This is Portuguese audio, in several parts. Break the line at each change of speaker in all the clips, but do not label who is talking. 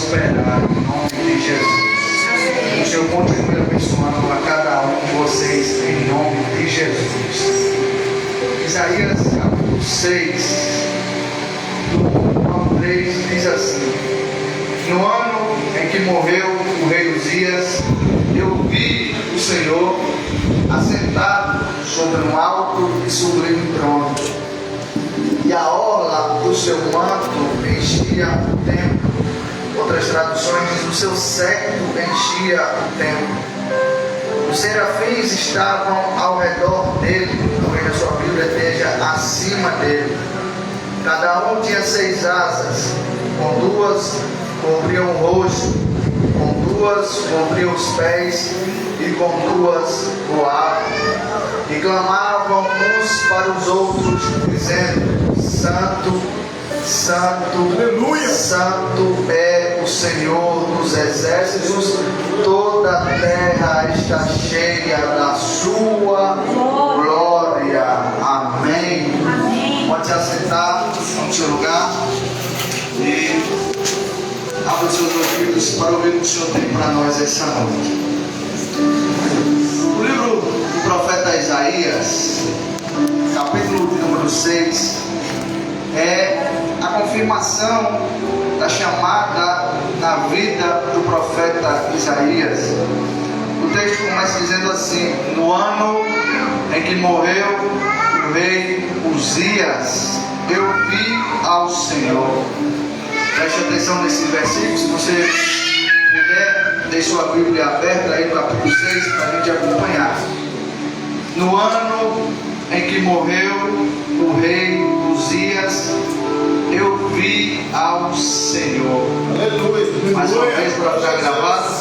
prosperar em nome de Jesus. O Senhor continue abençoando a cada um de vocês em nome de Jesus. Isaías capítulo 6, do 1 ao 3, diz assim: no ano em que morreu o rei Uzias, eu vi o Senhor assentado sobre um alto e sublime trono, e a orla do seu manto enchia o templo. Outras traduções dizem: o seu séquito enchia o templo. Os serafins estavam ao redor dele, talvez a sua Bíblia esteja acima dele. Cada um tinha 6 asas, com 2 cobriam o rosto, com 2 cobriam os pés e com 2 voavam. E clamavam uns para os outros, dizendo: Santo, Santo, aleluia, Santo é o Senhor dos exércitos, toda a terra está cheia da sua glória. Amém. Amém. Pode se assentar no seu lugar e abra os seus ouvidos para ouvir o que o Senhor tem para nós essa noite. O livro do profeta Isaías, capítulo número 6, é a confirmação da chamada na vida do profeta Isaías. O texto começa dizendo assim: no ano em que morreu o rei Uzias, eu vi ao Senhor. Preste atenção nesse versículo. Se você puder, deixe sua Bíblia aberta aí no capítulo 6 para a gente acompanhar. No ano em que morreu o rei Uzias, eu vi ao Senhor. Aleluia. Mais uma vez para ficar gravado.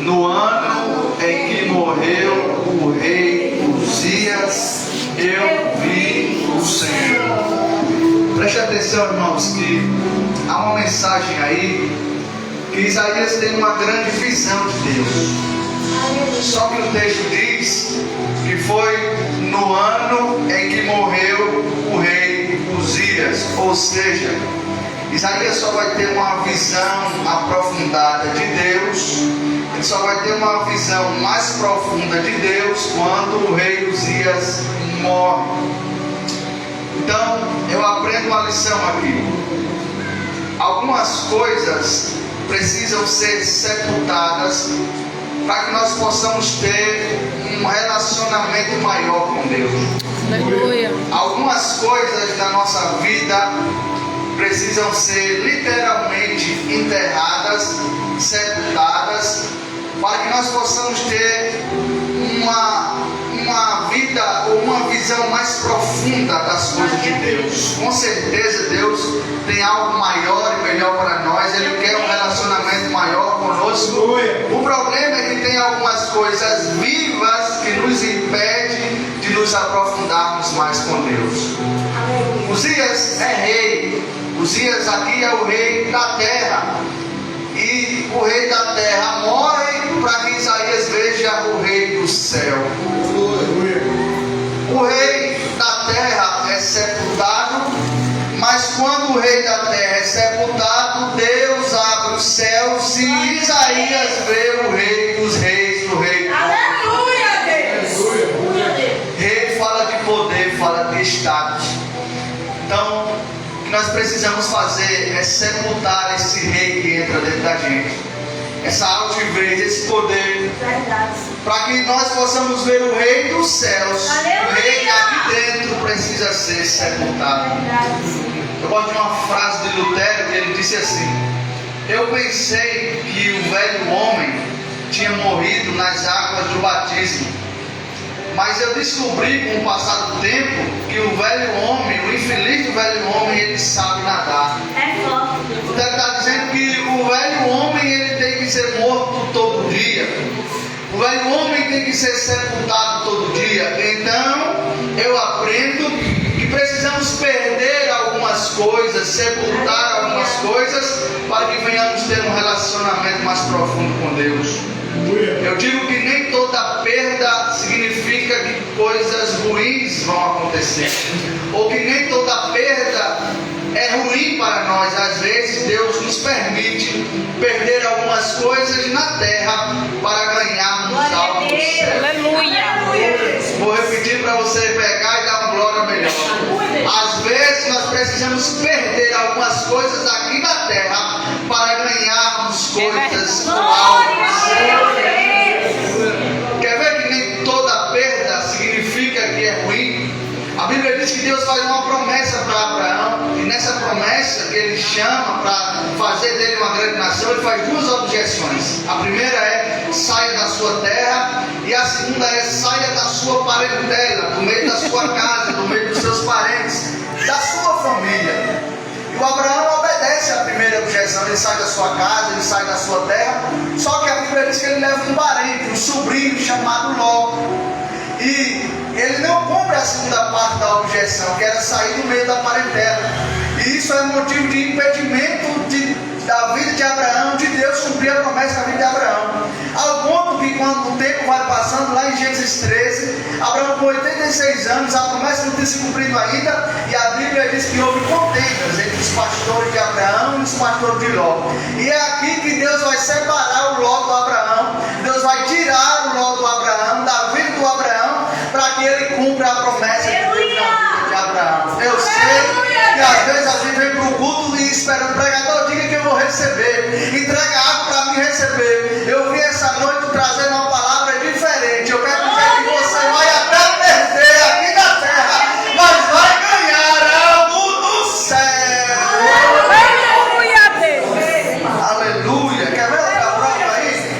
No ano em que morreu o rei Uzias, eu vi o Senhor. Preste atenção, irmãos, que há uma mensagem aí que Isaías tem uma grande visão de Deus. Só que o texto diz que foi no ano em que morreu o rei Uzias. Ou seja, Isaías só vai ter uma visão aprofundada de Deus, ele só vai ter uma visão mais profunda de Deus quando o rei Uzias morre. Então, eu aprendo uma lição aqui. Algumas coisas precisam ser sepultadas para que nós possamos ter um relacionamento maior com Deus. Aleluia. Algumas coisas da nossa vida precisam ser literalmente enterradas, sepultadas, para que nós possamos ter uma vida ou uma visão mais profunda das coisas de Deus. Com certeza Deus tem algo maior e melhor para nós. Ele quer um relacionamento maior conosco. O problema é que tem algumas coisas vivas que nos impedem de nos aprofundarmos mais com Deus. Uzias é rei. Uzias aqui é o rei da terra. E o rei da terra morre para que Isaías veja o rei do céu. O rei da terra é sepultado, mas quando o rei da terra é sepultado, Deus abre os céus e Isaías vê o rei dos reis, o rei. Aleluia, Deus! Rei fala de poder, fala de status. Então, o que nós precisamos fazer é sepultar esse rei que entra dentro da gente, essa altivez, esse poder, para que nós possamos ver o rei dos céus. Aleluia. O rei aqui dentro precisa ser sepultado. Eu gosto de uma frase de Lutero que ele disse assim: eu pensei que o velho homem tinha morrido nas águas do batismo, mas eu descobri com o passar do tempo que o velho homem, o infeliz do velho homem, ele sabe nadar. Lutero está dizendo que o velho homem ele tem que ser morto todo dia. O velho homem tem que ser sepultado todo dia. Então eu aprendo que precisamos perder algumas coisas, sepultar algumas coisas, para que venhamos ter um relacionamento mais profundo com Deus. Eu digo que nem toda perda significa que coisas ruins vão acontecer, ou que nem toda perda é ruim para nós. Às vezes Deus nos permite perder algumas coisas na terra para ganharmos algo no céu.
Aleluia.
Vou repetir para você pegar e dar uma glória melhor. Às vezes nós precisamos perder algumas coisas aqui na terra para ganharmos coisas no alto. Quer ver que nem toda perda significa que é ruim? A Bíblia diz que Deus faz uma promessa para Abraão, e nessa promessa que ele chama para fazer dele uma grande nação, ele faz duas objeções. A primeira é: saia da sua terra, e a segunda é: saia da sua parentela, do meio da sua casa, do meio dos seus parentes, da sua família. E o Abraão obedece à primeira objeção, ele sai da sua casa, ele sai da sua terra, só que a Bíblia diz que ele leva um parente, um sobrinho chamado Ló. E ele não cumpre a segunda parte da objeção, que era sair do meio da parentela. E isso é motivo de impedimento da vida de Abraão, de Deus cumprir a promessa da vida de Abraão. Ao ponto que, quando o tempo vai passando, lá em Gênesis 13, Abraão com 86 anos, a promessa não tinha se cumprido ainda, e a Bíblia diz que houve contendas entre os pastores de Abraão e os pastores de Ló. E é aqui que Deus vai separar o Ló do Abraão. Deus vai tirar o Ló do Abraão, da vida do Abraão, para que ele cumpra a promessa de Deus na vida de Abraão. Eu sei que às vezes a gente vem para o culto e espera o pregador diga que eu vou receber, entrega água para mim receber. Eu vim essa noite trazendo uma palavra diferente. Eu quero dizer que você vai até perder aqui na terra, mas vai ganhar algo no céu. Aleluia. Quer ver outra prova aí?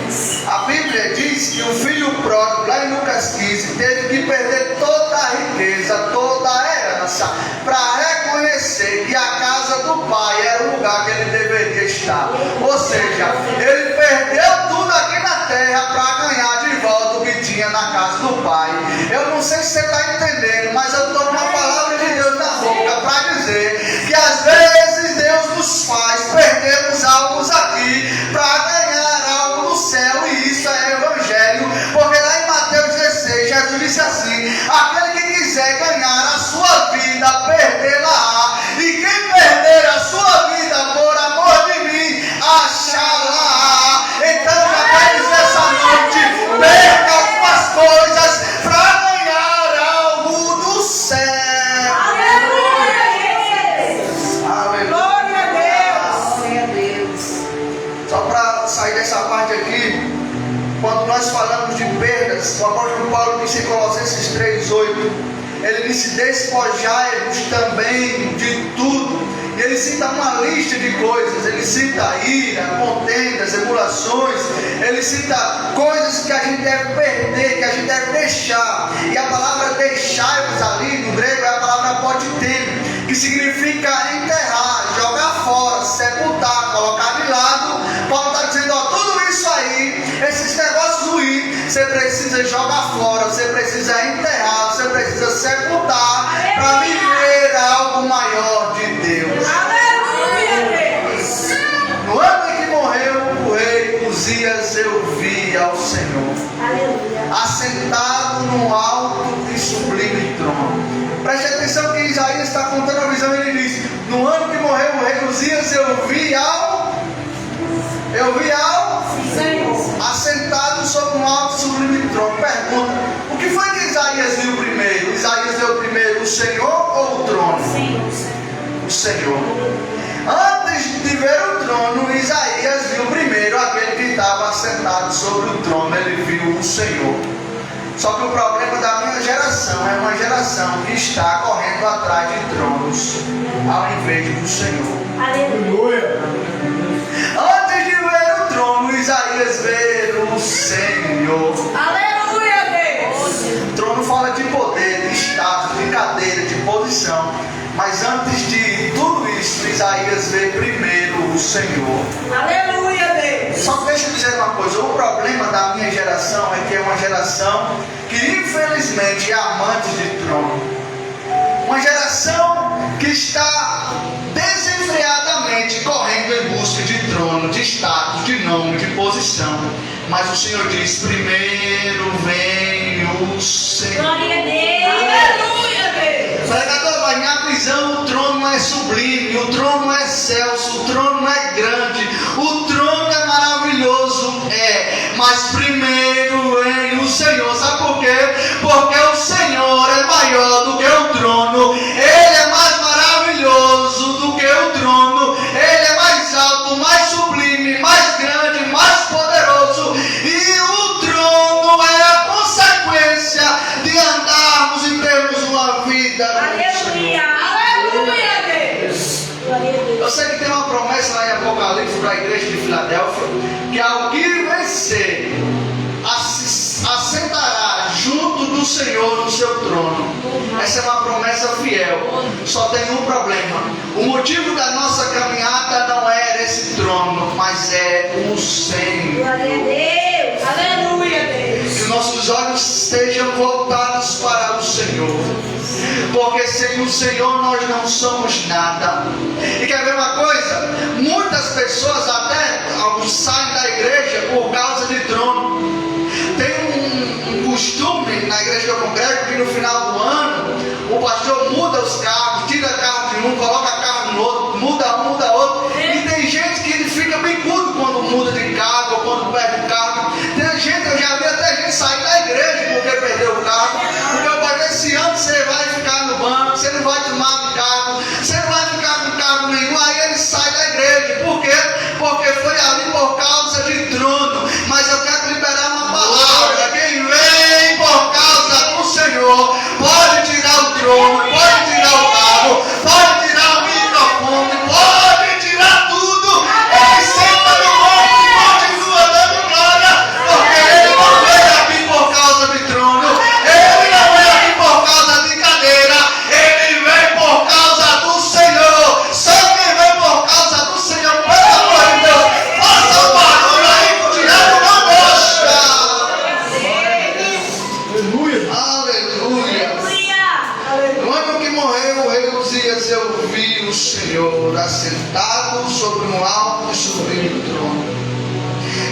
A Bíblia diz que o filho pródigo, lá em Lucas 15, teve que perder toda a riqueza, toda a herança, para reconhecer que a casa do pai era o lugar que ele deveria estar. Ou seja, ele perdeu tudo aqui na terra para ganhar de volta o que tinha na casa do pai. Eu não sei se você está entendendo, mas eu estou com uma palavra de Deus na boca para dizer que às vezes Deus nos faz perdermos algo aqui para ganhar algo no céu, e isso é evangelho, porque lá em Mateus 16 Jesus disse assim: aquele que quiser ganhar a sua vida, perdê-la, e quem perder a sua vida por amor de mim, achá-la. Então já quer dizer essa noite: perca algumas coisas para ganhar algo do céu. Aleluia. Glória a Deus. Só para sair dessa parte aqui, quando nós falamos de perdas, o apóstolo Paulo disse em Colossenses 3:8, ele disse: despojai-vos também de tudo. E ele cita uma lista de coisas. Ele cita ira, contendas, emulações. Ele cita coisas que a gente deve perder, que a gente deve deixar. E a palavra deixai-vos ali no grego é a palavra potiteme, que significa enterrar, jogar fora, sepultar, colocar de lado. Paulo está dizendo: ó, tudo isso aí, esses negócios ruins, você precisa jogar fora, você precisa enterrar, você precisa sepultar, para viver algo maior de Deus.
Aleluia, Deus.
No ano em que morreu o rei Uzias, eu vi ao Senhor assentado no alto e sublime trono. Preste atenção que Isaías está contando a visão. Ele diz: no ano que morreu o rei Uzias, eu vi ao Senhor assentado sobre um alto e sublime trono. Pergunta: o que foi que Isaías viu primeiro? Isaías viu primeiro o Senhor ou o trono? O Senhor. Antes de ver o trono, Isaías viu primeiro aquele que estava sentado sobre o trono. Ele viu o Senhor. Só que o problema da minha geração é uma geração que está correndo atrás de tronos ao invés do Senhor.
Aleluia.
Antes de ver o trono, Isaías vê o Senhor.
Aleluia, Deus.
O trono fala de poder, de status, de cadeira, de posição. Mas antes de tudo isso, Isaías vê primeiro o Senhor.
Aleluia, Deus.
Só deixa eu dizer uma coisa: o problema da minha geração é que é uma geração que infelizmente é amante de trono. Uma geração que está desenfreadamente correndo em busca de trono, de status, de nome, de posição. Mas o Senhor diz: primeiro vem o Senhor.
Glória a Deus. Aleluia, Deus.
Pregador, mas minha visão, o trono é sublime, o trono é excelso, o trono é grande, o trono para a igreja de Filadélfia, que ao que vencer, assentará junto do Senhor no seu trono. Essa é uma promessa fiel. Só tem um problema: o motivo da nossa caminhada não é esse trono, mas é o Senhor.
Glória a Deus.
Aleluia, Deus.
Que nossos olhos estejam voltados para o Senhor, porque sem o Senhor nós não somos nada. E quer ver uma coisa? Muitas pessoas até saem da igreja por causa de trono. Tem um costume na igreja que eu congrego que no final do ano o pastor muda os carros, tira carro de um, coloca carro no outro, muda outro. E tem gente que fica bicudo quando muda de carro ou quando perde o carro. Tem gente, eu já vi até gente sair da igreja porque perdeu o carro. Porque eu falei, esse ano você vai ficar no banco, você não vai tomar de carro, você não vai ficar com carro nenhum. Aí ele sai da igreja. Por quê? Porque foi ali por causa de trono. Mas eu quero liberar uma palavra: quem vem por causa do Senhor pode tirar o trono, pode tirar o carro, pode tirar o microfone, pode tirar tudo. Ele senta no monte e continua dando glória, porque ele não veio aqui por causa de trono, ele não veio aqui por causa de cadeira, ele vem por causa do Senhor. Só quem vem por causa do Senhor, pelo amor de Deus, faça um barulho aí com o diabo na bocha.
Aleluia.
Aleluia. No ano que morreu o rei Uzias, eu vi o Senhor assentado sobre um alto e sublime trono.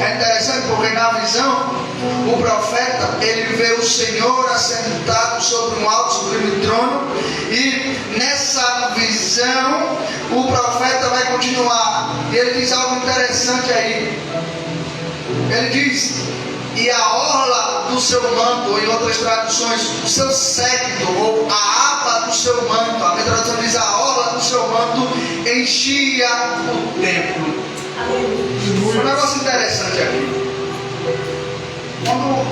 É interessante porque na visão o profeta ele vê o Senhor assentado sobre um alto e sublime trono, e nessa visão o profeta vai continuar e ele diz algo interessante aí. Ele diz: e a orla do seu manto, ou em outras traduções, o seu séquito, ou a aba do seu manto, a minha tradução diz a orla do seu manto, enchia o templo. Um negócio interessante aqui. Quando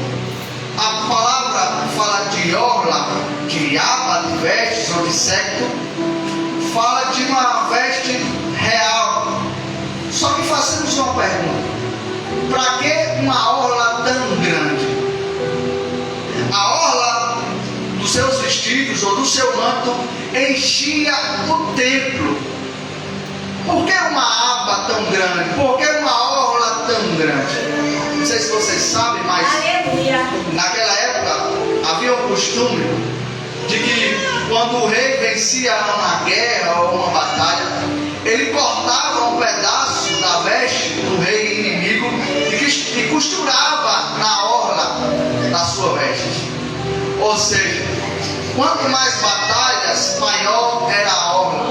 a palavra fala de orla, de aba, de vestes ou de séquito, fala de uma veste real. Só que façamos uma pergunta: para que uma orla tão grande? A orla dos seus vestidos ou do seu manto enchia o templo. Por que uma aba tão grande? Por que uma orla tão grande? Não sei se vocês sabem, mas
Aleluia.
naquela época havia um costume de que quando o rei vencia uma guerra ou uma batalha, ele cortava um pedaço da veste do rei inimigo e costurava na orla da sua veste. Ou seja, quanto mais batalhas, maior era a orla.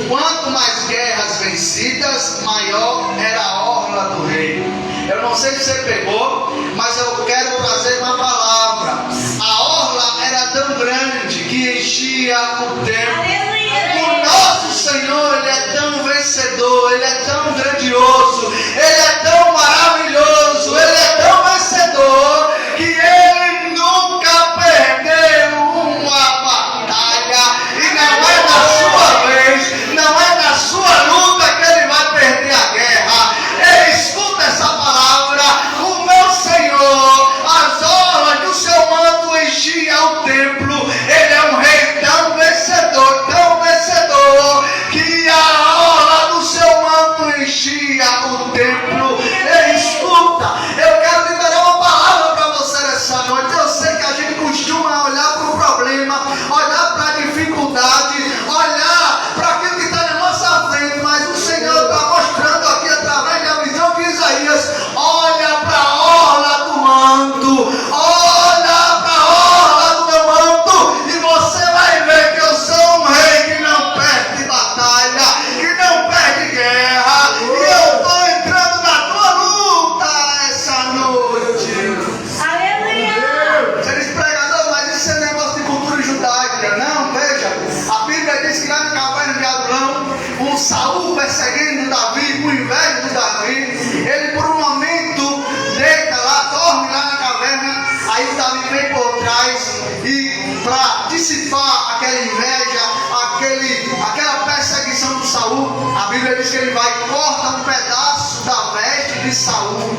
Quanto mais guerras vencidas, maior era a orla do rei. Eu não sei se você pegou, mas eu quero trazer uma palavra. A orla era tão grande que enchia o templo. O nosso Senhor, Ele é tão vencedor, Ele é tão grandioso, Ele é tão maravilhoso, Ele é tão vencedor, que Ele nunca perdeu uma batalha. E não é na sua vez, não é na sua luta que Ele vai perder a guerra. Ele escuta essa palavra: o meu Senhor, as orlas do seu manto enchia o templo. Ele é um rei tão vencedor de Saul,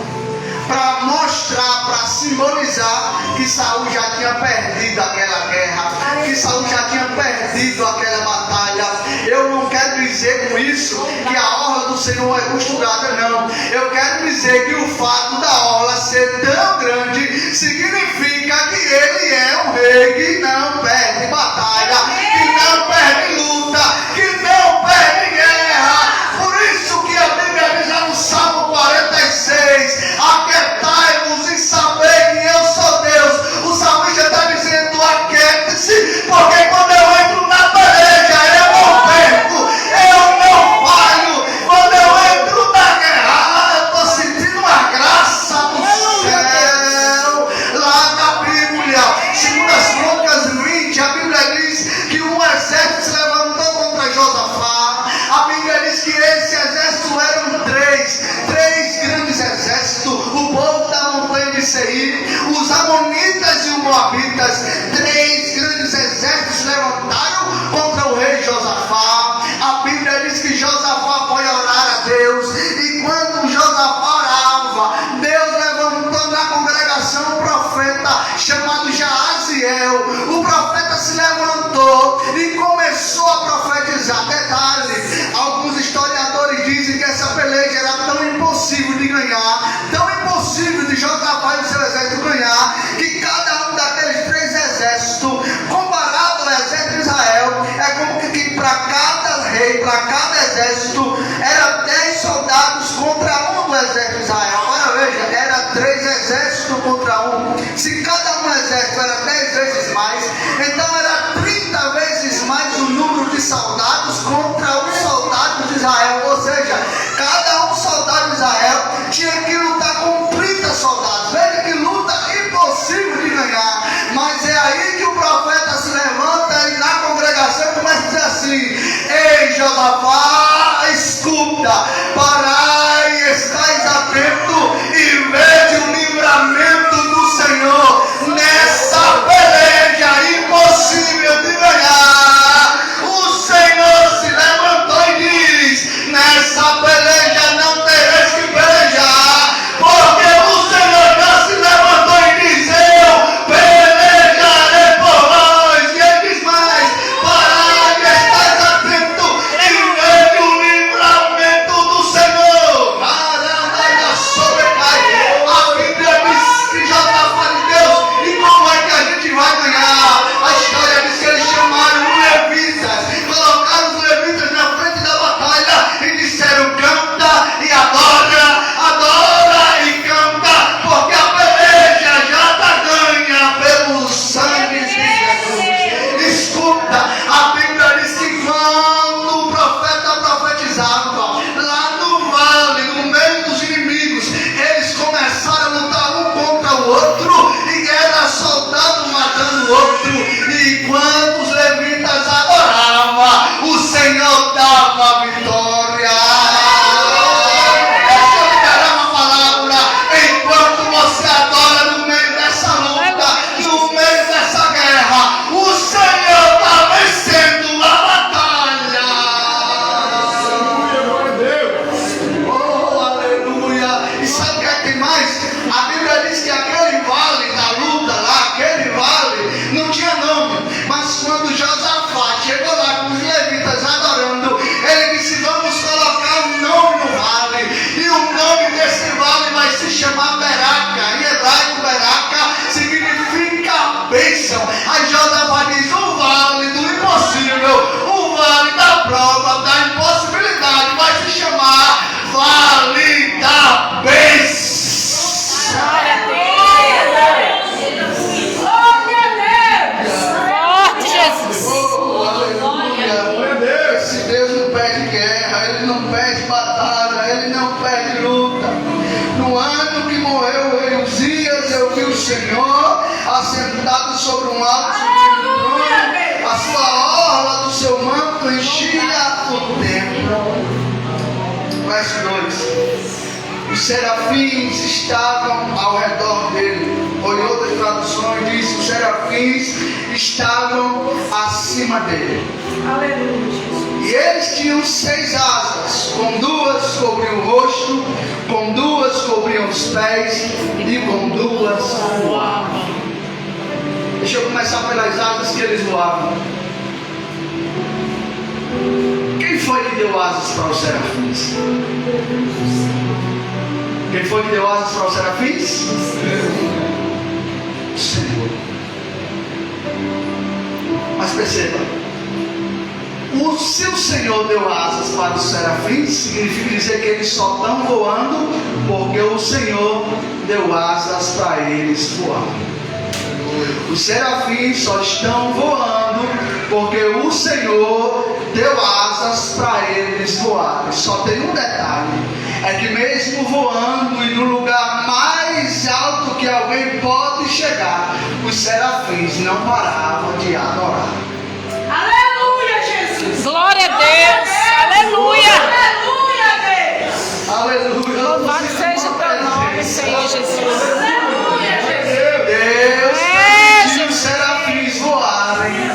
para mostrar, para simbolizar que Saul já tinha perdido aquela guerra, que Saul já tinha perdido aquela batalha. Eu não quero dizer com isso que a orla do Senhor é costurada, não. Eu quero dizer que o fato da orla ser tão grande significa que ele é um rei que não perde batalha, que não perde luta, que não perde guerra. Por isso que a Bíblia diz lá no Salmo 46: aquietai-vos e sabei que eu sou Deus. O salmista está dizendo: aquiete-se, porque quando eu entro na peleja eu não perco, eu não falho. Quando eu entro na guerra eu estou sentindo uma graça do céu. Lá na Bíblia, segundo as Crônicas 20, a Bíblia diz que um exército se levantou contra Josafá. A Bíblia diz que esse exército eram três grandes exércitos: o povo da montanha de Seir, os amonitas e os moabitas. Três grandes exércitos se levantaram contra o rei Josafá. A Bíblia diz que Josafá foi orar a Deus, e quando Josafá orava, Deus levantou na congregação um profeta chamado Jaaziel. O profeta se levantou e começou a profetizar. Detalhe: alguns historiadores dizem que essa peleja era tão impossível de ganhar, tão impossível de Josafá e o seu exército ganhar, que cada um daqueles três exércitos, comparado ao exército de Israel, é como que para cada rei, para cada exército, era 10 soldados contra um do exército de Israel. Agora veja, era 3 exércitos contra um. Se cada um exército era 10 vezes mais, então era 30 vezes mais o número de soldados contra um soldado de Israel. Ou seja, cada um soldado de Israel tinha que lutar com 30 soldados. Veja que luta impossível de ganhar. Mas é aí que o profeta se levanta e na congregação começa a dizer assim: ei Josafá, escuta, parai, estais atento e veja o livramento do Senhor nessa peleja impossível de ganhar. O Senhor se levantou e diz: nessa peleja não tereis que pelejar, porque o Senhor já se levantou e diz: eu pelejarei por nós. E ele diz mais: parai, estais atento e veja o livramento do Senhor. A Bíblia diz que Josafá de Deus. E como é que a gente vai ganhar? A história diz que eles chamaram os levitas, colocaram os levitas na frente da batalha e disseram: canta e adora, adora e canta, porque a peleja já está ganha pelo sangue de Jesus. Escuta, a Bíblia diz que quando o profeta profetizava, lá no vale, no meio dos inimigos, eles começaram a lutar um contra o outro, e era soldado matando o outro. E quando os levitas adoravam, o Senhor dava a vitória. Deixa eu liberar uma palavra. Enquanto você adora no meio dessa luta, no meio dessa guerra, o Senhor está vencendo a batalha.
Glória a Deus.
Oh, aleluia. E sabe o que é que tem mais? A Bíblia diz que aquele vale da luta lá, aquele vale, não tinha nome. Mas quando Josafá chegou lá com os levitas adorando, ele disse: vamos colocar um nome no vale. E o nome desse vale vai se chamar Beraca. Em hebraico, Beraca significa bênção. Aí Josafá diz: o vale do impossível, o vale da prova, da impossibilidade, vai se chamar Vale da Bênção.
Glória a Deus. Glória a Deus. Forte, Jesus.
Oh, aleluia.
Glória a Deus.
Esse Deus não perde guerra, Ele não perde batalha, Ele não perde luta. No ano que morreu o rei Uzias, eu vi o Senhor assentado sobre um alto trono. A sua orla do seu manto enchia o templo. Verso 2. Os serafins estavam ao redor dele. Ou em outras traduções diz: os serafins estavam acima dele.
Aleluia.
E eles tinham 6 asas, com 2 cobriam o rosto, com 2 pés e com duas voavam. Deixa eu começar pelas asas que eles voavam. Quem foi que deu asas para os serafins? Quem foi que deu asas para os serafins? O Senhor. Mas perceba, se o Senhor deu asas para os serafins, significa dizer que eles só estão voando porque o Senhor deu asas para eles voar. Os serafins só estão voando porque o Senhor deu asas para eles voarem. Só tem um detalhe: é que mesmo voando e no lugar mais alto que alguém pode chegar, os serafins não paravam de adorar.
Aleluia, Jesus.
Glória a Deus. Aleluia.
Aleluia, Deus.
Aleluia.
Louvado seja o teu nome, Senhor Jesus.
Aleluia, Jesus.
Deus permitiu os serafins voarem.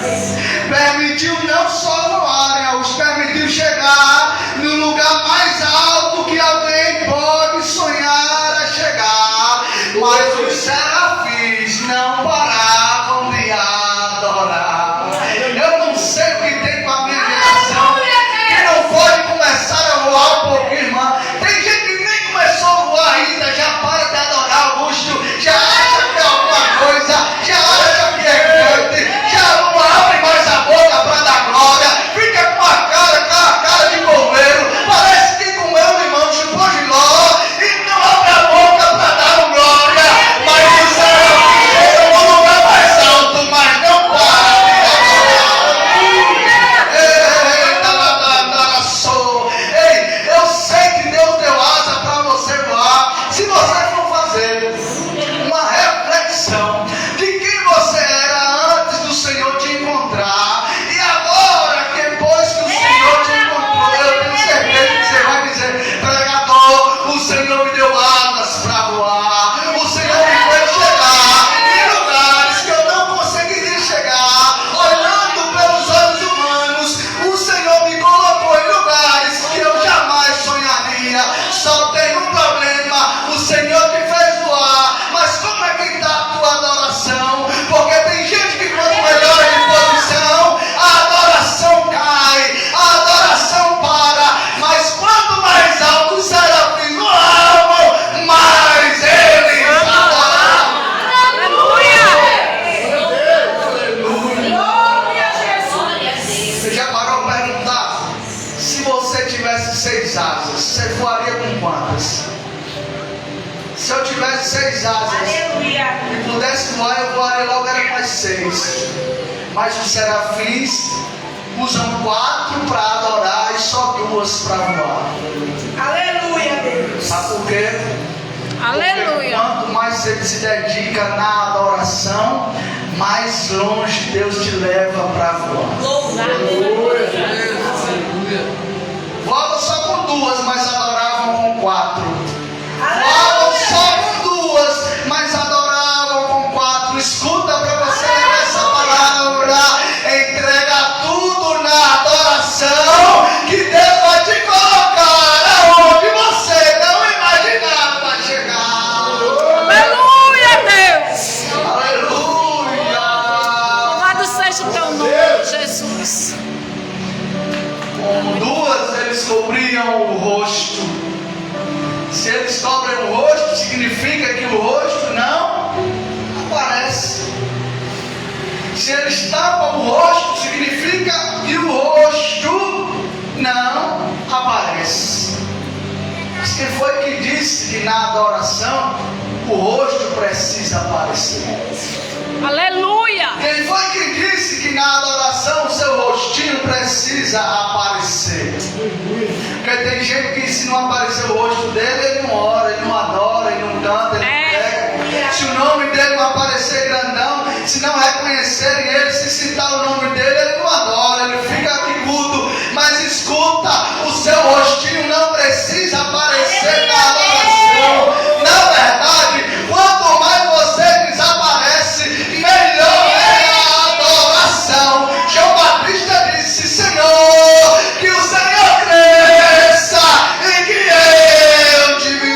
Permitiu não só voarem, os permitiu chegar no lugar mais alto que alguém pode sonhar a chegar. Mas os serafins não paravam de adorar. Eu não sei o que tem com a minha geração que não pode começar a voar um pouquinho, irmã. Tem gente que nem começou a voar ainda, já para de adorar Augusto, já acha que é alguma coisa, já acha que é grande, já não abre mais a boca para dar glória, fica com a cara de coveiro, parece que comeu limão, chupou giló e não abre a boca para dar glória. Mas o serafim chega no lugar mais alto, mas não para de Ei, eu sei que Deus deu asa para você voar. Se você for fazer uma reflexão de quem você era antes do Senhor te encontrar, e agora, depois que o Senhor te encontrou, eu tenho certeza que você vai dizer: pregador, o Senhor me deu asas para voar, o Senhor me fez chegar em lugares que eu não conseguiria chegar, olhando pelos olhos humanos, o Senhor me colocou em lugares que eu jamais sonharia. Só tem um problema: o Senhor te fez voar, mas como é que está a tua adoração? Porque tem gente que quanto melhor de posição, a adoração cai, a adoração para. Mas quanto mais alto os serafins voavam, mais eles adoravam.
Glória a Jesus.
Você já parou para perguntar? Se você tivesse 6 asas, você voaria com quantas? Se eu tivesse 6 asas
Aleluia.
e pudesse voar, eu voaria logo, era mais 6. Mas os serafins usam 4 para adorar e só 2 para voar.
Aleluia, Deus.
Sabe por quê? Porque
Aleluia.
quanto mais você se dedica na adoração, mais longe Deus te leva para voar. Voavam só com 2, mas adoravam com 4. Voavam só com 2, mas adoravam com 4. Escuta para você levar essa palavra. Entrega tudo na adoração, que Deus vai te colocar aonde você não imaginava chegar.
Aleluia, Deus.
Aleluia.
Louvado seja o teu nome, Jesus.
Com 2 eles cobriam o rosto. Se eles cobrem o rosto, significa que o rosto não aparece. Se eles tapam o rosto, significa que o rosto não aparece. Mas quem foi que disse que na adoração o rosto precisa aparecer?
Aleluia.
Quem foi que disse que na adoração o seu rostinho precisa aparecer? Porque tem gente que se não aparecer o rosto dele, ele não ora, ele não adora, ele não canta, ele não prega. Se o nome dele não aparecer grandão, se não reconhecerem ele, se citar o nome dele, ele não adora, ele fica aqui mudo. Mas escuta, o seu rostinho não precisa aparecer na adoração. Na verdade, quanto mais você desaparece, melhor é a adoração. João Batista disse: Senhor, que o Senhor cresça e que eu diminua.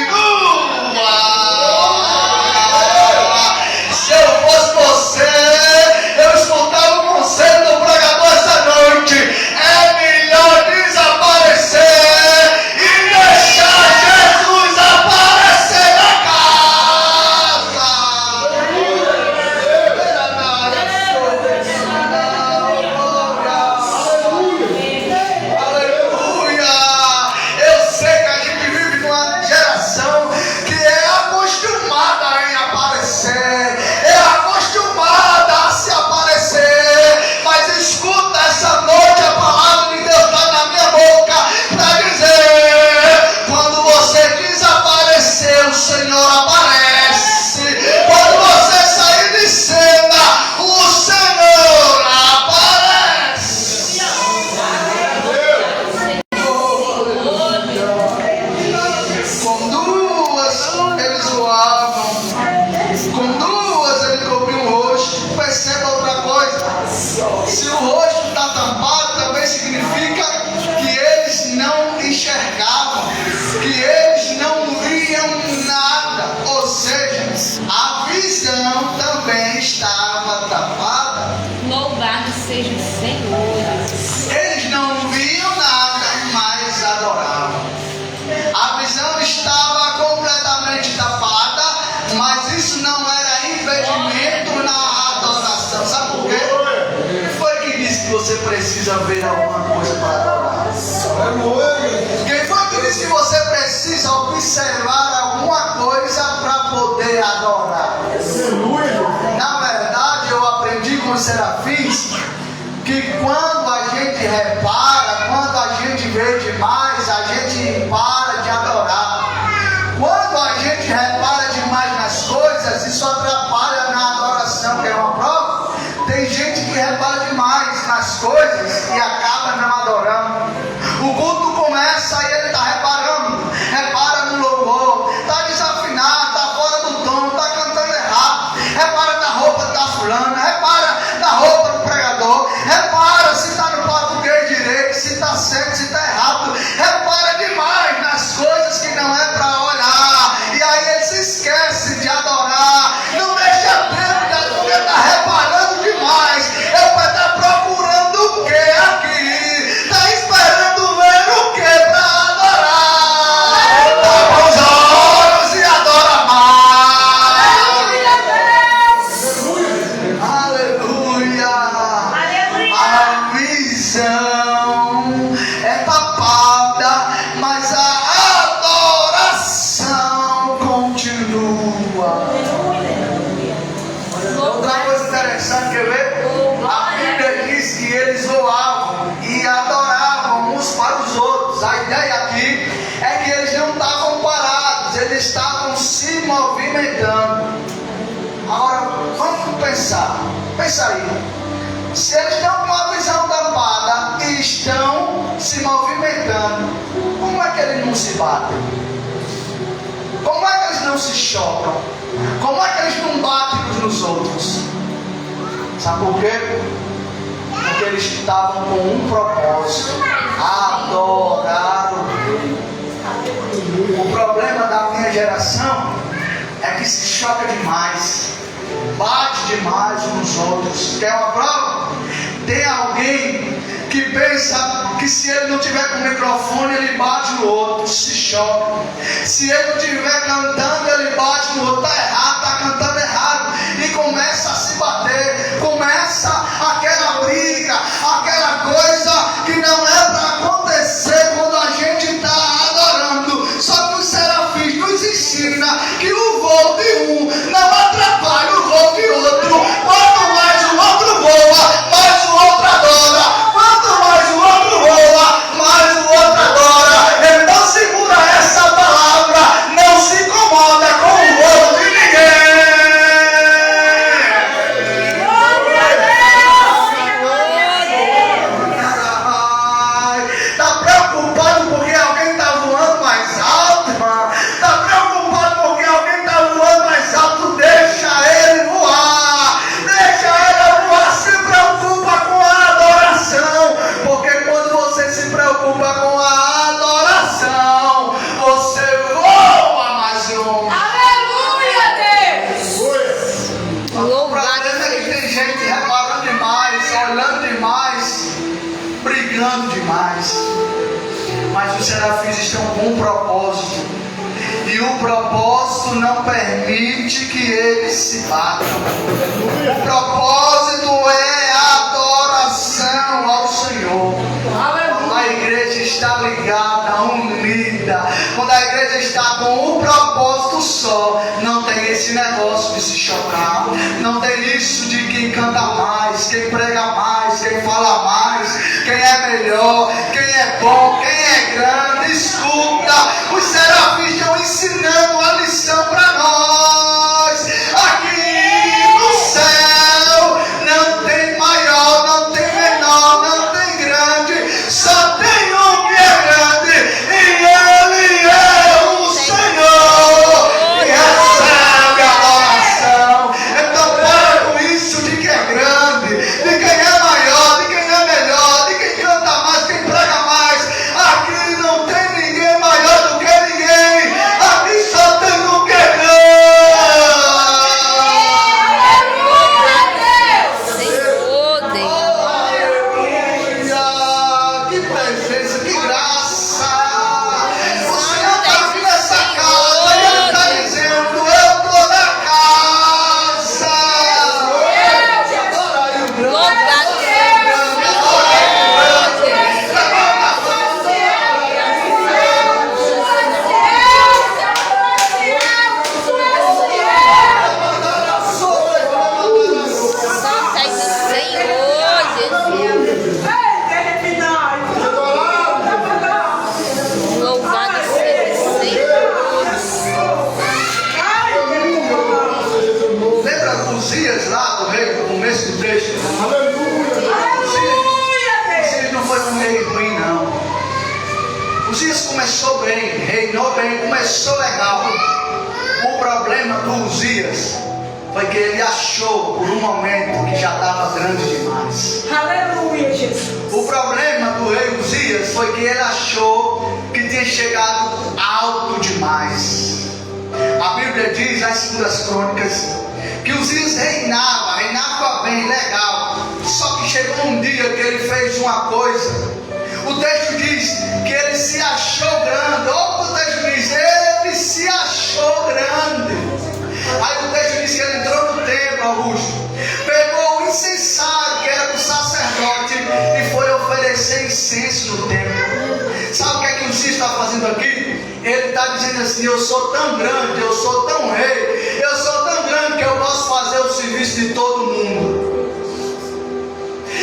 precisa ver alguma coisa para adorar. Quem foi que disse que você precisa observar alguma coisa para poder adorar? Na verdade, eu aprendi com os serafins que quando a gente repara, quando a gente vê demais, a gente para de adorar. Quando a gente repara demais nas coisas, isso atrapalha na adoração. Quer uma prova? Tem gente que repara demais nas coisas e acaba não adorando. O culto começa e ele está reparando. Repara no louvor, está desafinado, está fora do tom, está cantando errado. Repara na roupa da fulana, repara na roupa do pregador. Repara se está no português direito, se está certo, se está errado. Repara demais nas coisas que não é para olhar. E aí ele se esquece de adorar. Não deixa tempo, porque está reparando demais. Eu vou estar procurando o que aqui? Está esperando ver o que para adorar? Tapa os olhos e adora mais. Aleluia. A visão é tapada, mas a adoração continua. Outra coisa interessante, quer ver? A Bíblia diz que eles voavam e adoravam uns para os outros. A ideia aqui é que eles não estavam parados, eles estavam se movimentando. Agora, vamos pensar. Pensa aí. Se eles estão com a visão tapada e estão se movimentando, como é que eles não se batem? Como é que eles não se chocam? Como é que eles não batem uns nos outros? Sabe por quê? Porque eles estavam com um propósito: adorar o Deus. O problema da minha geração é que se choca demais, bate demais uns nos outros. Quer uma prova? Tem alguém que pensa que se ele não tiver com o microfone, ele bate no outro, se choca. Se ele não estiver cantando, ele bate no outro. Está errado, está cantando errado. E começa a se bater. Começa aquela briga, aquela coisa que não é para acontecer quando a gente está adorando. Só que os serafins nos ensina que o voo de um não atrapalha o voo de outro. Quanto mais o outro voa, mais o outro adora. Quanto mais o outro voa, mais o outro adora. Então segura essa palavra, não se incomoda com o voo de ninguém. Está preocupado porque alguém está voando mais alto, irmão? Está preocupado porque alguém está voando mais alto? Deixa ele voar. Deixa ele voar. Se preocupa com a adoração. Porque quando você se preocupa com a adoração, você voa mais longe.
Aleluia, Deus.
O problema é que tem gente reparando demais, olhando demais, brigando demais. Mas os serafins estão com um propósito. E o propósito não permite que eles se batam. O propósito é a adoração ao Senhor. Quando a igreja está ligada, unida, quando a igreja está com um propósito só, não tem esse negócio de se chocar, não tem isso de quem canta mais, quem prega mais, quem fala mais, quem é melhor, quem é bom, quem é grande. Escuta, os serafins estão ensinando a lição para nós. Aqui no céu não tem maior, não tem menor, não tem grande, só tem um que é grande, e ele é o Senhor, que recebe a adoração. Então para com isso de quem é grande, de quem é maior, de quem é melhor, de quem canta mais, quem prega mais. Aqui não tem ninguém legal. O problema do Uzias foi que ele achou por um momento que já estava grande demais.
Aleluia, Jesus.
O problema do rei Uzias foi que ele achou que tinha chegado alto demais. A Bíblia diz nas Segundas Crônicas que Uzias reinava bem, legal. Só que chegou um dia que ele fez uma coisa. O texto diz que ele se achou grande. Ou o texto diz, ele se achou grande. Aí o texto diz que ele entrou no templo, Augusto, pegou o incensário que era do sacerdote e foi oferecer incenso no templo. Sabe o que é que o Uzias está fazendo aqui? Ele está dizendo assim: eu sou tão grande, eu sou tão rei, eu sou tão grande que eu posso fazer o serviço de todo mundo.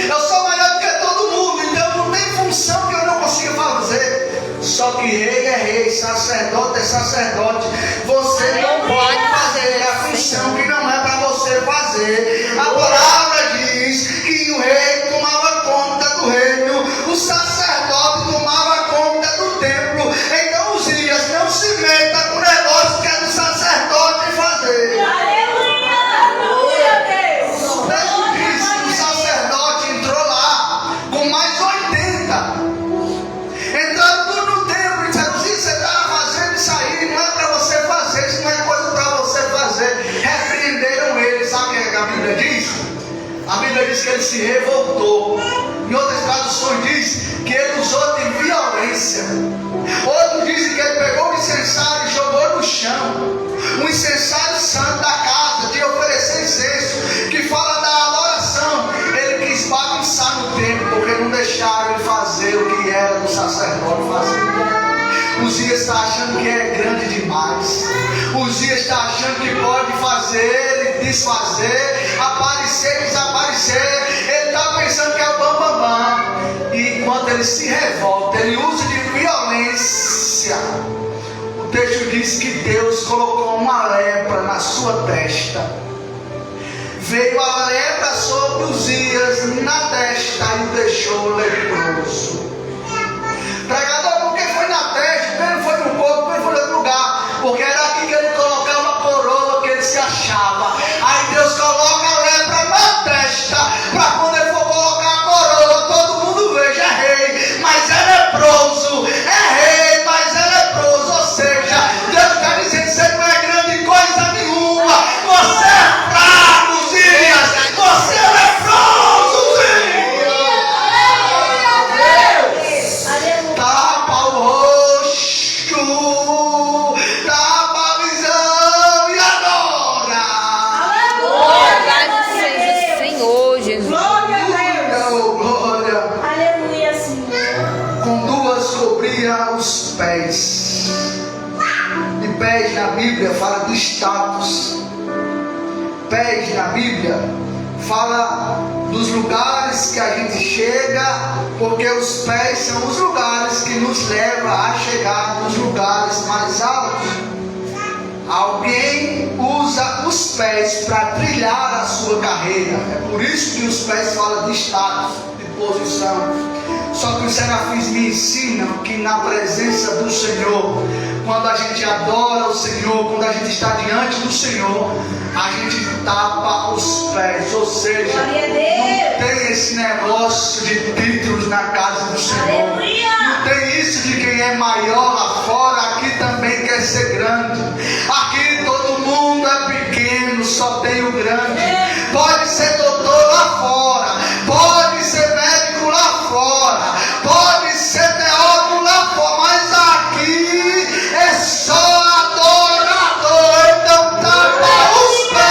Eu sou maior do que todo mundo, então não tem função que eu não consiga fazer. Só que rei é rei, sacerdote é sacerdote. Você não pode fazer a função que não é para você fazer. A palavra diz que o rei tomava conta do reino, o sacerdote tomava conta do templo. Então Uzias, não se meta com o negócio que é do sacerdote fazer.
Aleluia, aleluia, Deus.
O texto diz que o sacerdote entrou lá com mais 80. Entraram tudo no templo e disseram: Uzias, você está fazendo isso aí, não é para você fazer, isso não é coisa para você fazer. Repreenderam ele. Sabe o que a Bíblia diz? A Bíblia diz que ele se revoltou. Em outras traduções diz que ele usou de violência. Outros dizem que ele pegou o incensário e jogou no chão. Um incensário santo da casa, de oferecer incenso, que fala da adoração. Ele quis bagunçar no templo, porque não deixaram ele fazer o que era do sacerdote fazer. Uzias está achando que é grande demais. Uzias está achando que pode fazer e desfazer, aparecer e desaparecer. Ele está pensando que é o bambambam. E quando ele se revolta, ele usa de violência. O texto diz que Deus colocou uma lepra na sua testa. Veio a lepra sobre Uzias na testa e o deixou leproso. Pregador, por que foi na testa? Porque não foi no corpo, porque foi em outro lugar. Porque era aqui que ele colocava a coroa que ele se achava. Aí Deus coloca a lepra na testa, para quando ele for colocar a coroa, todo mundo veja: é rei, mas é leproso. É rei, mas é leproso. Ou seja, Deus está dizendo: você não é grande coisa nenhuma. Você é fraco, Uzias. Você é leproso, Uzias. Tapa o rosto, tapa a visão e adora.
Louvado seja o Senhor, Jesus.
Glória a Deus.
Oh, glória.
Aleluia, Senhor.
Com duas cobria os pés. E pés na Bíblia fala de status. Pés na Bíblia fala dos lugares que a gente chega, porque os pés são os lugares que nos levam a chegar nos lugares mais altos. Alguém usa os pés para trilhar a sua carreira. É por isso que os pés falam de status, de posição. Só que os serafins me ensinam que na presença do Senhor, quando a gente adora o Senhor, quando a gente está diante do Senhor, a gente tapa os pés. Ou seja,
Glória a Deus.
não tem esse negócio de títulos na casa do Senhor.
Aleluia.
Não tem isso de quem é maior lá fora, aqui também quer ser grande. Aqui todo mundo é pequeno, só tem o grande. Pode ser doutor lá fora, pode ser médico lá fora, pode ser teólogo lá fora, mas aqui é só adorador. Então tapa os pés.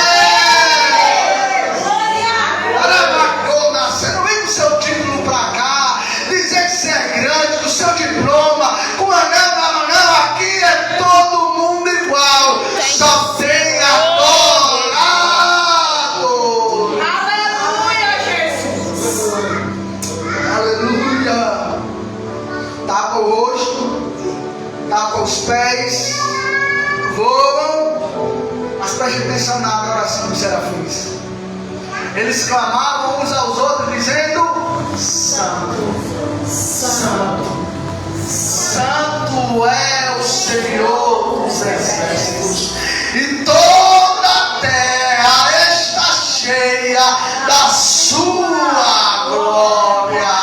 Arabacona, você não vem com seu título pra cá, dizer que você é grande, com seu diploma, com anel na anel. Aqui é todo mundo igual, só tem adorado.
Aleluia, Jesus.
Aleluia. Tapa o rosto, tapa os pés, voam. Mas preste atenção na adoração dos serafins. Eles clamavam uns aos outros dizendo: Santo, Santo, Santo é o Senhor dos exércitos, e toda a terra está cheia da sua glória.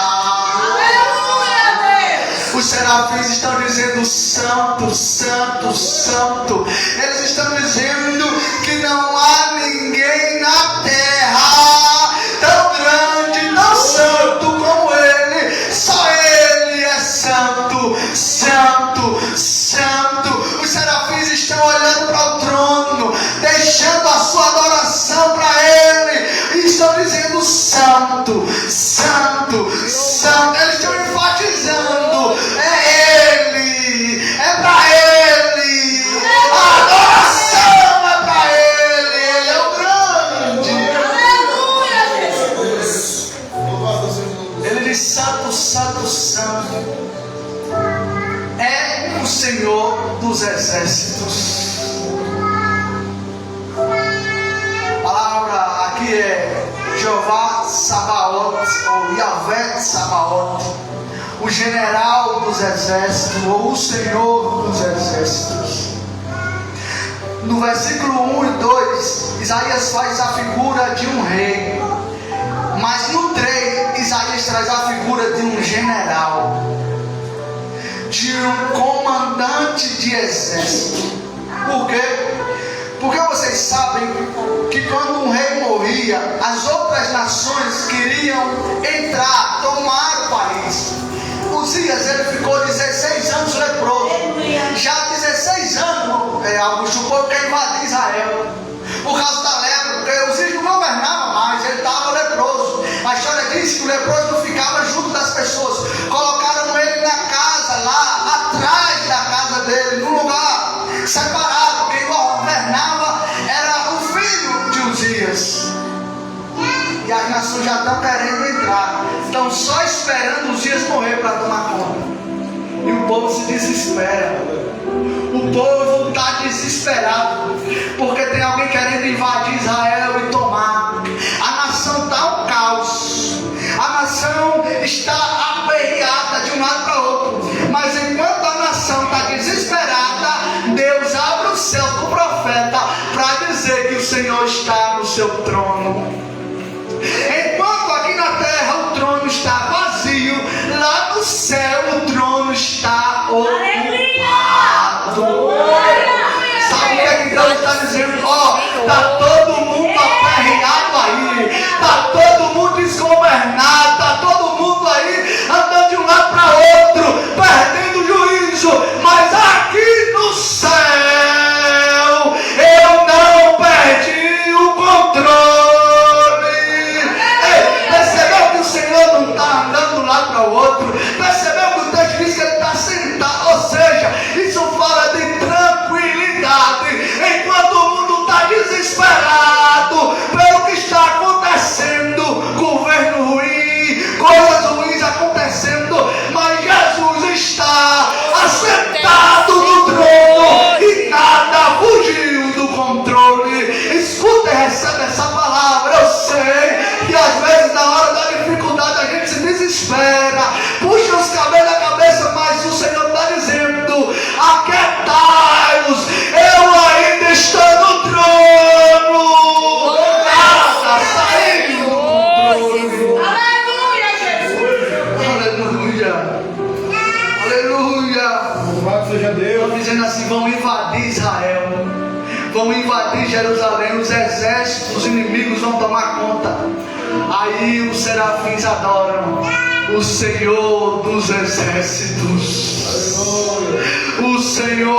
Os serafins estão dizendo: Santo, Santo, Santo. Eles estão dizendo que não há ninguém na terra tão grande, tão santo como Ele. Só Ele é santo, santo, santo. Os serafins estão olhando para o trono, deixando a sua adoração para Ele, e estão dizendo: Santo, Santo, Santo. Eles estão enfatizando: é Ele, é para Ele, a adoração é para Ele, Ele é o grande. Ele diz: Santo, Santo, Santo é o Senhor dos exércitos. A palavra aqui é Jeová Sabaoth, ou Yahvé Sabaoth, o general dos exércitos, ou o Senhor dos exércitos. No versículo 1 e 2, Isaías faz a figura de um rei, mas no 3, Isaías traz a figura de um general, de um comandante de exército. Por quê? Porque vocês sabem que quando um rei morria, as outras nações queriam entrar, tomar o país. Uzias, ele ficou 16 anos leproso. Já há 16 anos, Augusto, o povo quer invadir Israel por causa da lepra, porque Uzias não governava mais, ele estava leproso. A história diz que o leproso não ficava junto das pessoas. Colocaram ele na casa, lá atrás da casa dele, num lugar separado. Quem governava era o filho de Uzias. E as nações já estão querendo entrar, estão só esperando Uzias morrer para tomar conta. E o povo se desespera. O povo está desesperado, porque tem alguém querendo invadir Israel e tomar. A nação está um caos. A nação está aperreada de um lado para o outro. Mas enquanto a nação está desesperada, Deus abre o céu do profeta para dizer que o Senhor está no seu trono. Enquanto aqui na terra o trono está vazio, lá no céu o trono está ocupado. Sabe o que Deus está dizendo? Está todo mundo aperreado aí, está todo mundo desgovernado, está todo mundo aí andando de um lado para outro, perdendo o juízo. Mas aqui no céu eu não perdi o controle. Percebeu que o Senhor não está andando de um lado para o outro? Percebeu que o texto diz que Ele está sentado? Ou seja, isso fala de tranquilidade. Enquanto o mundo está desesperado pelo que está acontecendo, governo ruim, coisas ruins acontecendo, mas Jesus está assentado no trono e nada fugiu do controle. Escuta e recebe essa palavra. Eu sei que às vezes na hora da dificuldade a gente se desespera, puxa os cabelos da cabeça, mas o Senhor está dizendo: aquietai-vos, eu ainda estou no trono, nada saiu do controle.
Aleluia, Jesus.
Aleluia, aleluia.
Louvado seja Deus.
Estão dizendo assim: vão invadir Israel, vão invadir Jerusalém, os exércitos, os inimigos vão tomar conta. Aí os serafins adoram o Senhor dos exércitos. O Senhor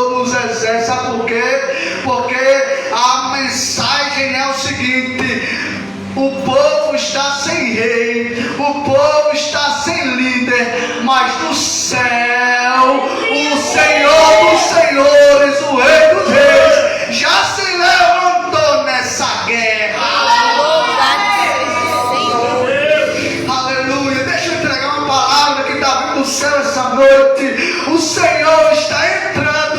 dos exércitos. Sabe por quê? Porque a mensagem é o seguinte: o povo está sem rei, o povo está sem líder, mas no céu o Senhor dos senhores, o Rei dos reis, já se levantou nessa guerra. Aleluia. Deixa eu entregar uma palavra que está vindo do céu essa noite. O Senhor está entrando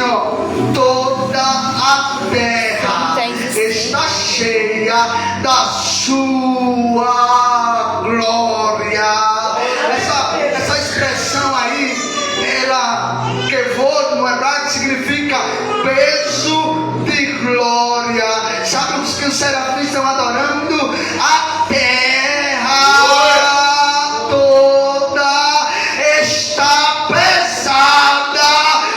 assim, ó: toda a terra está cheia da sua glória. Essa expressão aí, ela, kevod no hebraico, significa peso de glória. Sabe os que os serafins estão adorando? A terra toda está pesada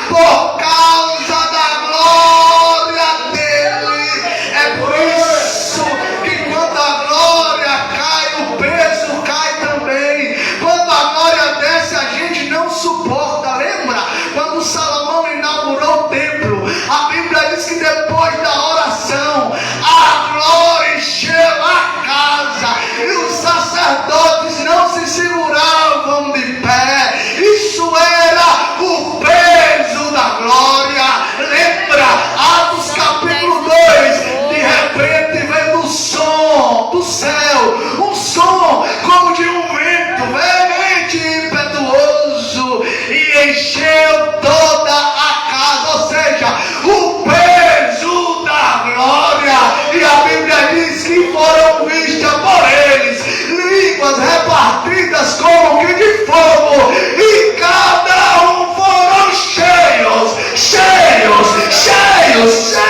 por causa da glória dele. É por isso que quando a glória cai, o peso cai também. Quando a glória desce, a gente não suporta. Lembra quando Salomão inaugurou o templo? A Bíblia diz que depois da oração, a glória encheu a casa e os sacerdotes não se seguravam de pé. Isso era o peso da glória. Lembra? Atos capítulo 2. De repente veio um som do céu, um som como de um vento veemente e impetuoso, e encheu toda a casa, ou seja, o peso da glória. E a Bíblia diz que foram vistas por eles línguas repartidas como que de fogo, e cada um foram cheios do Espírito Santo.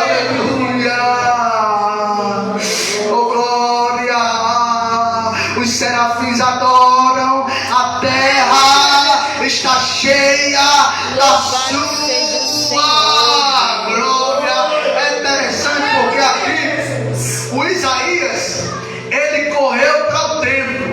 Aleluia! Oh glória! Os serafins adoram, a terra está cheia da sua glória. É interessante porque aqui o Isaías, ele correu para o templo.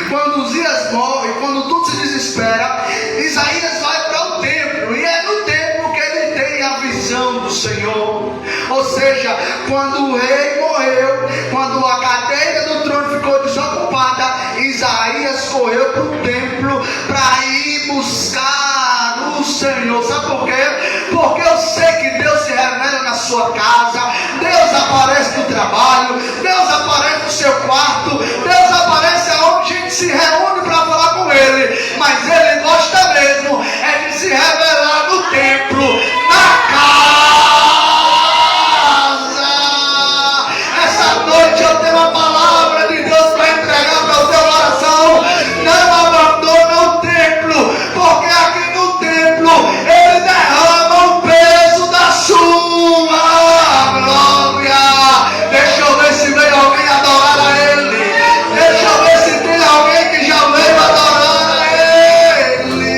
Quando Uzias morre, quando tudo se desespera, Isaías vai para o templo, e é no templo que ele tem a visão do Senhor. Ou seja, quando o rei morreu, quando a cadeira do trono ficou desocupada, Isaías correu para o templo para ir buscar o Senhor. Sabe por quê? Porque eu sei que Deus se revela na sua casa, Deus aparece no trabalho, Deus aparece no seu quarto, Deus aparece aonde a gente se reúne para falar com Ele. Mas Ele gosta mesmo é de se revelar no templo, na casa. Essa noite eu tenho uma palavra de Deus para entregar para o teu coração. Não abandona o templo, porque aqui no templo Ele derrama o peso da sua glória. Deixa eu ver se veio alguém adorar a Ele. Deixa eu ver se tem alguém que já veio adorar a Ele.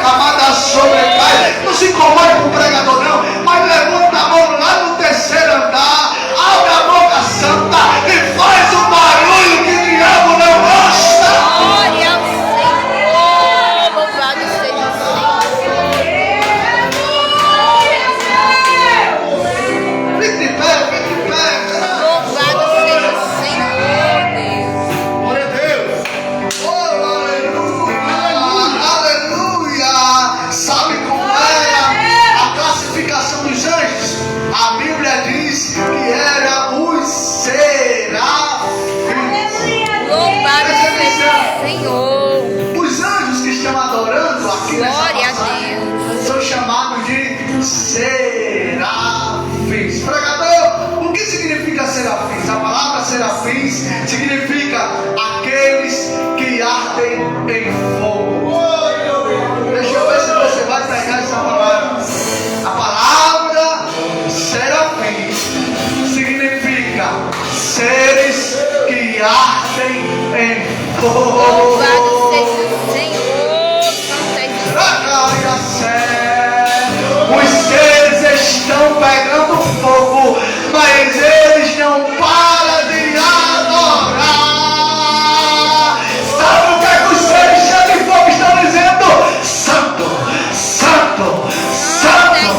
Camada sobrecai. Não se incomode com o pregador não, mas levanta a mão lá no terceiro andar, abre a boca santa e faz um barulho que o diabo não gosta.
Glória ao Senhor. Louvado seja o Senhor.
Fique de pé, fique de pé.
Louvado seja o Senhor, Deus.
Glória a Deus.
Oh, aleluia, aleluia. Sabe como era a classificação dos anjos? A Bíblia diz que era os serafins.
Louvado seja o Senhor.
Os anjos que estão adorando aqui nessa
Glória a
passagem
Deus.
são chamados de serafins. Pregador, o que significa serafins? A palavra serafins significa aqueles que ardem em fogo. Deixa eu ver se você vai pegar essa palavra. A palavra serafins significa seres que ardem em fogo.
Louvado seja o Senhor.
Os seres estão pegando fogo, mas eles não param de adorar. Sabe o que é que os seres cheios de fogo estão dizendo? Santo, Santo, Santo,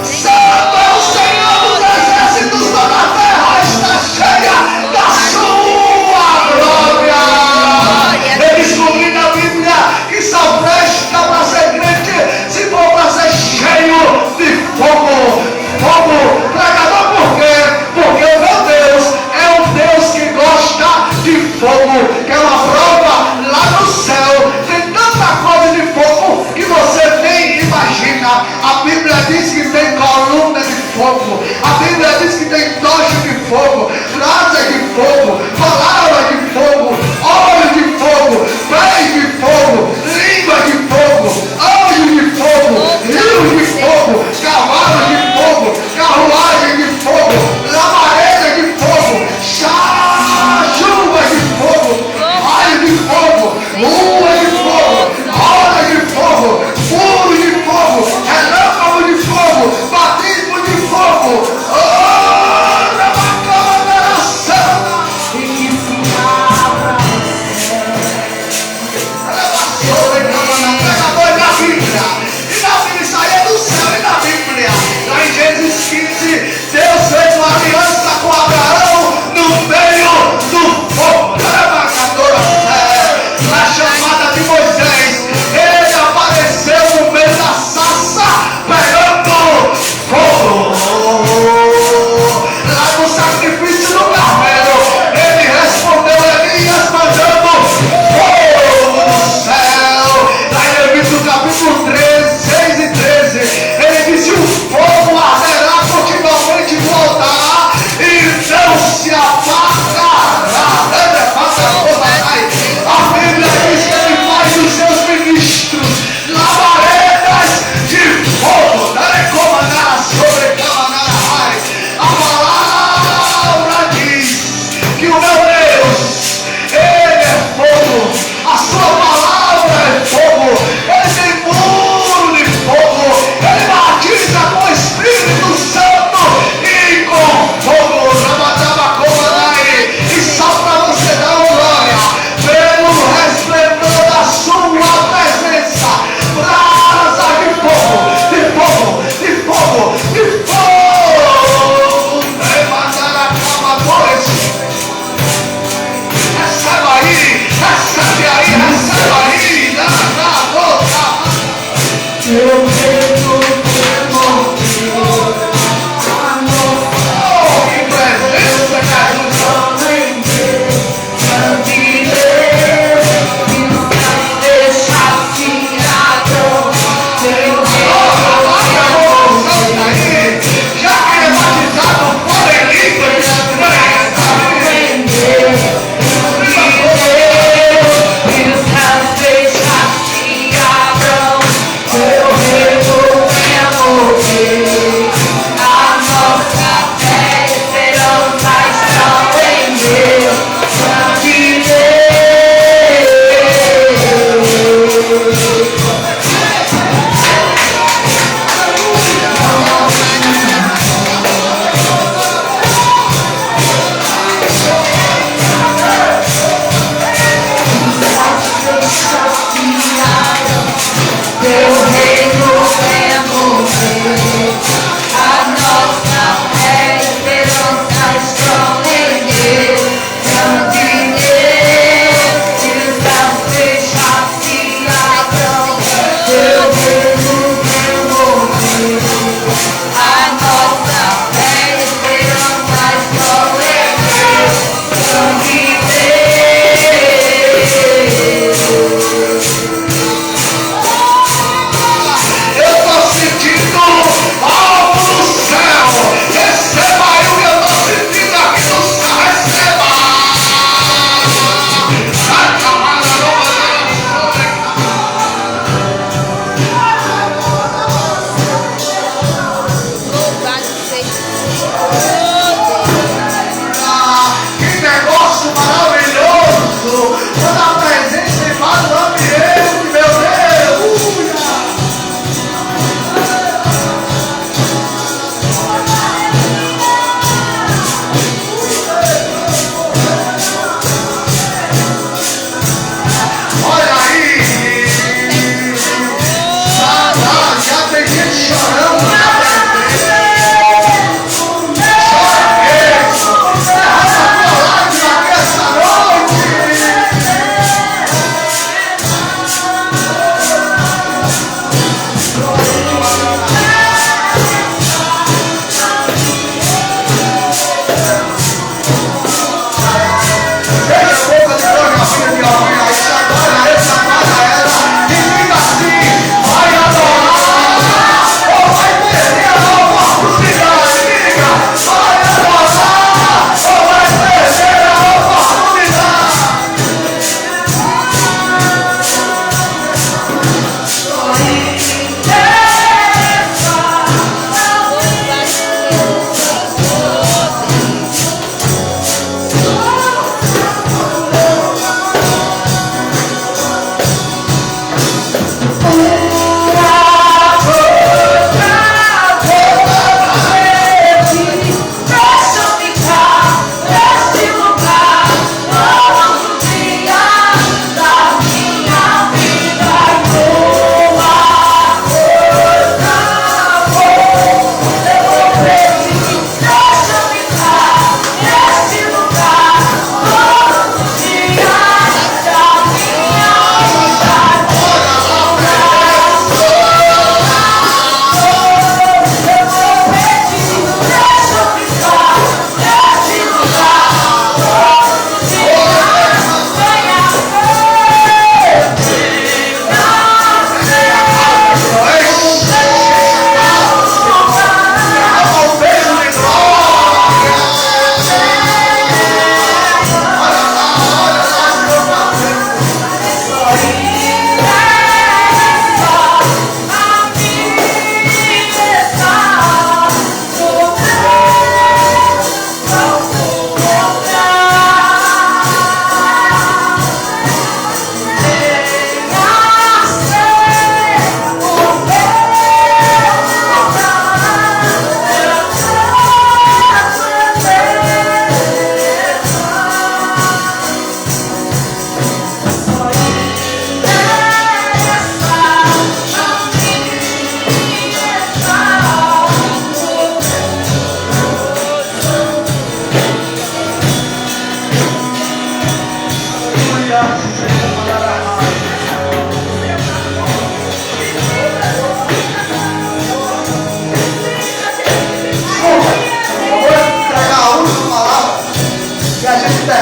Santo é o Senhor dos exércitos, toda a terra está cheia da sua glória. Eles começam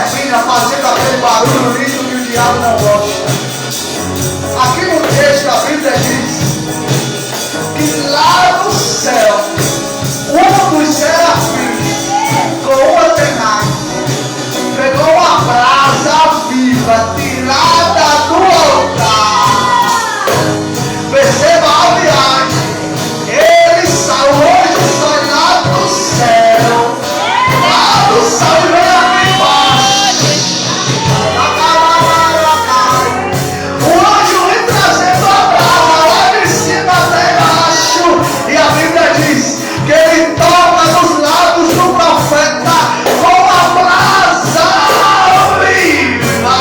neblina fazendo aquele barulho lindo que o diabo não gosta. Aqui no texto a Bíblia diz que lá no céu, um dos serafins, com uma tenaz, pegou uma brasa viva tirada do altar. Perceba a viagem. Ele saiu hoje, só lá do céu. Lá do céu e vem aqui embaixo. O anjo vem trazendo a brasa lá de cima até embaixo. E a Bíblia diz que ele toca nos lábios do profeta com a brasa viva.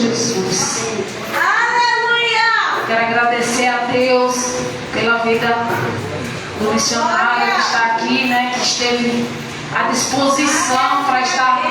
Jesus. Quero agradecer a Deus pela vida do missionário que está aqui, né? Que esteve à disposição para estar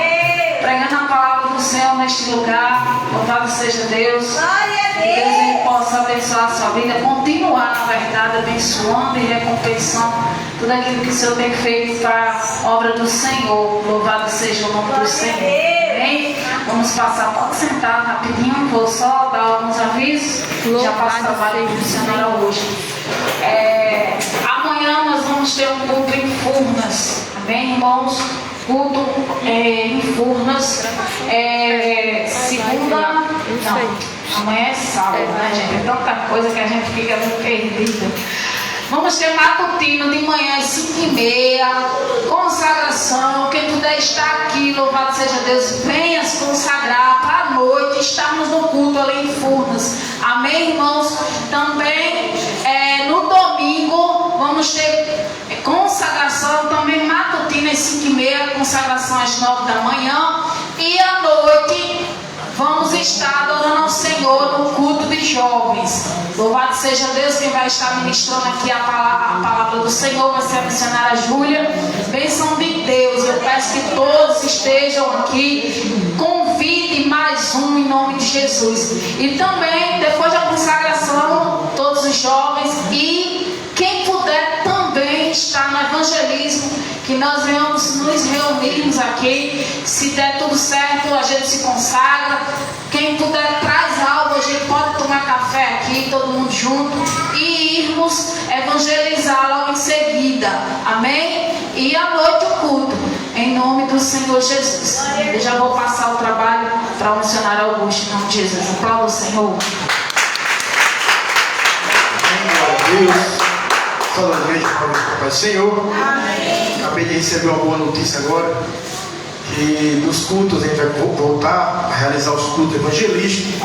pregando a palavra do Senhor neste lugar. Louvado seja Deus. Que Deus ele possa abençoar a sua vida, continuar, na verdade, abençoando e recompensando tudo aquilo que o Senhor tem feito para a obra do Senhor. Louvado seja o nome do Senhor. Amém? Vamos passar, pode sentar rapidinho, vou só dar alguns avisos. Já passo o trabalho do missionário Augusto. Amanhã nós vamos ter um culto em Furnas. Amém, irmãos? Culto em Furnas. Segunda. Não. Amanhã é sábado, né, gente? É tanta coisa que a gente fica muito perdida. Vamos ter matutino de manhã às 5h30, consagração. Quem puder estar aqui, louvado seja Deus, venha se consagrar para a noite. Estarmos no culto ali em Furnas. Amém, irmãos? Também no domingo vamos ter consagração, também matutina às 5h30, consagração às 9 da manhã. E à noite vamos estar adorando ao Senhor no culto de jovens. Louvado seja Deus, quem vai estar ministrando aqui a palavra do Senhor vai ser a missionária Júlia. Bênção de Deus, eu peço que todos estejam aqui. Convide mais um em nome de Jesus. E também, depois da consagração, todos os jovens e quem puder também estar no evangelismo, que nós venhamos nos reunirmos aqui. Se der tudo certo, a gente se consagra. Quem puder, traz algo, a gente pode tomar café aqui, todo mundo junto, e irmos evangelizar logo em seguida. Amém? E à noite o culto, em nome do Senhor Jesus. Eu já vou passar o trabalho para o missionário Augusto, em nome de Jesus. Aplauda o Senhor.
Glória a Deus. Toda a igreja para o Senhor. Amém. Acabei de receber uma boa notícia agora, que dos cultos a gente vai voltar a realizar os cultos evangelísticos.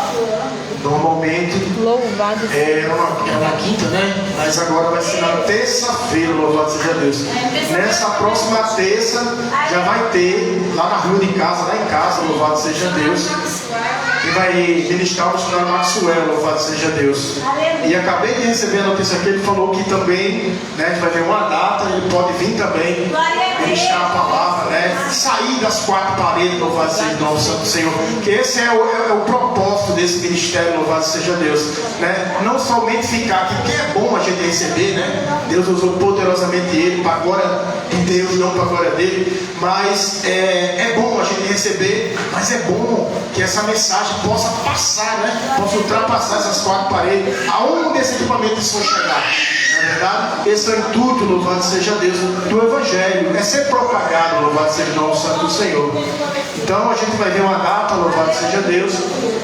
Normalmente era na quinta, né? Mas agora vai ser na terça-feira, louvado seja Deus. Nessa próxima terça já vai ter lá na rua de casa, lá em casa, louvado seja Deus. E vai ministrar o missionário Maxwell, louvado seja Deus. E acabei de receber a notícia aqui, ele falou que também, né, a gente vai ver uma data, ele pode vir também ministrar a palavra, né? Sair das quatro paredes, louvado seja o nome do Santo Senhor. Que esse é o propósito desse ministério, louvado seja Deus, né? Não somente ficar aqui, porque é bom a gente receber, né? Deus usou poderosamente ele para a glória de Deus, não para a glória dele. Mas é bom a gente receber, mas é bom que essa mensagem possa passar, né? Possa ultrapassar essas quatro paredes, aonde esse equipamento for chegar. Não é verdade? Esse é o intuito, louvado seja Deus, do Evangelho, é ser propagado, louvado seja o nome santo do Senhor. Então a gente vai ver uma data, louvado seja Deus,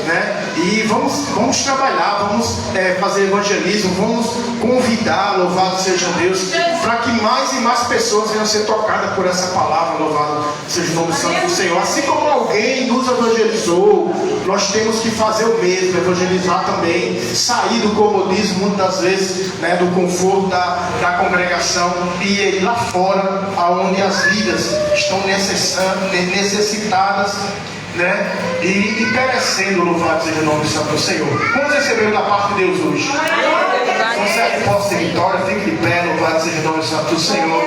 né? E vamos trabalhar, vamos fazer evangelismo, vamos convidar, louvado seja Deus, para que mais e mais pessoas venham ser tocadas por essa palavra, louvado seja o nome santo do Senhor. Assim como alguém nos evangelizou, nós temos que fazer o mesmo, evangelizar também, sair do comodismo, muitas das vezes, né, do conforto da congregação e ir lá fora, aonde as vidas estão necessitadas, né, e perecendo, louvado seja o nome do Santo Senhor. Vamos receber da parte de Deus hoje. Consegue posse de vitória, fique de pé, louvado seja o nome do Santo Senhor.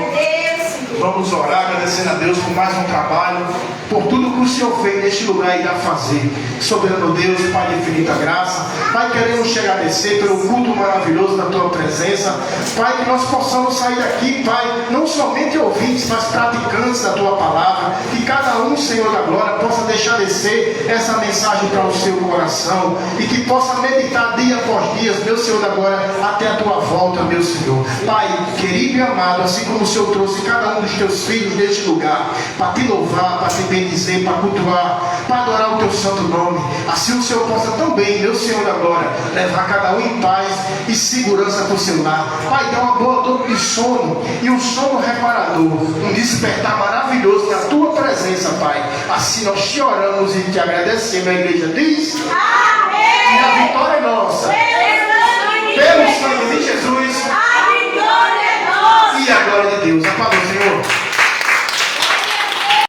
Vamos orar, agradecendo a Deus por mais um trabalho, por tudo que o Senhor fez neste lugar e irá fazer. Soberano Deus, Pai de infinita graça, Pai, queremos te agradecer pelo culto maravilhoso da Tua presença. Pai, que nós possamos sair daqui, Pai, não somente ouvintes, mas praticantes da Tua palavra. Que cada um, Senhor da glória, possa deixar descer essa mensagem para o seu coração e que possa meditar dia após dia, meu Senhor da glória, até a Tua volta, meu Senhor. Pai, querido e amado, assim como o Senhor trouxe cada um dos Teus filhos neste lugar, para Te louvar, para Te bendizer, para cultuar, para adorar o Teu santo nome, assim o Senhor possa também, meu Senhor da glória, levar cada um em paz e segurança para o seu lar. Pai, dá uma boa dor de sono e um sono reparador, um despertar maravilhoso na Tua presença, Pai. Assim nós te oramos e te agradecemos. A igreja diz: amém. E a vitória é nossa. Pelo sangue de Jesus. A vitória é nossa. E a glória de Deus. A paz do Senhor.